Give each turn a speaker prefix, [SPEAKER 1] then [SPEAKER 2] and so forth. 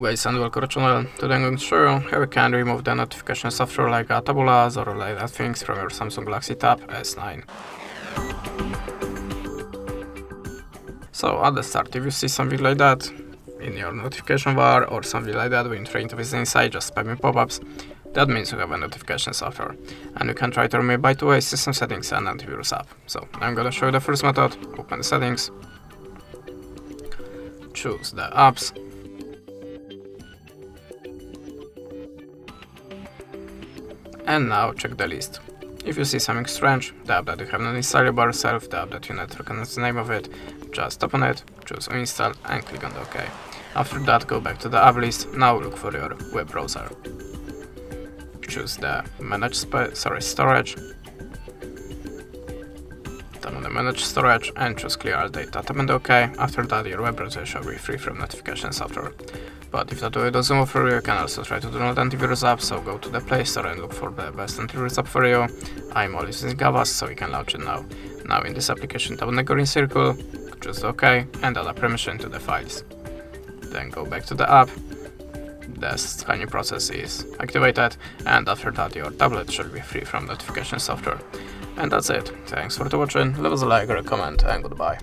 [SPEAKER 1] Guys, and welcome to the channel. Today I'm going to show you how you can remove the notification software like tabulas or like that things from your Samsung Galaxy Tab S9. So at the start, if you see something like that in your notification bar or something like that when trying to visit inside, just spamming pop-ups, that means you have a notification software. And you can try to remove by two ways: system settings and antivirus app. So I'm going to show you the first method. Open the settings, choose the apps, and now check the list. If you see something strange, the app that you have not installed by yourself, the app that you not recognize the name of it, just tap on it, choose uninstall and click on the OK. After that, go back to the app list. Now look for your web browser. Choose the manage storage. Tap on the manage storage and choose clear all data. Tap on the OK. After that, your web browser shall be free from notification software. But if that way doesn't work for you, you can also try to download antivirus app, so go to the Play Store and look for the best antivirus app for you. I'm always using Avast, so you can launch it now. Now in this application, tap on the green circle, choose OK, and add a permission to the files. Then go back to the app, the scanning process is activated, and after that your tablet should be free from notification software. And that's it. Thanks for watching, leave us a like or a comment, and goodbye.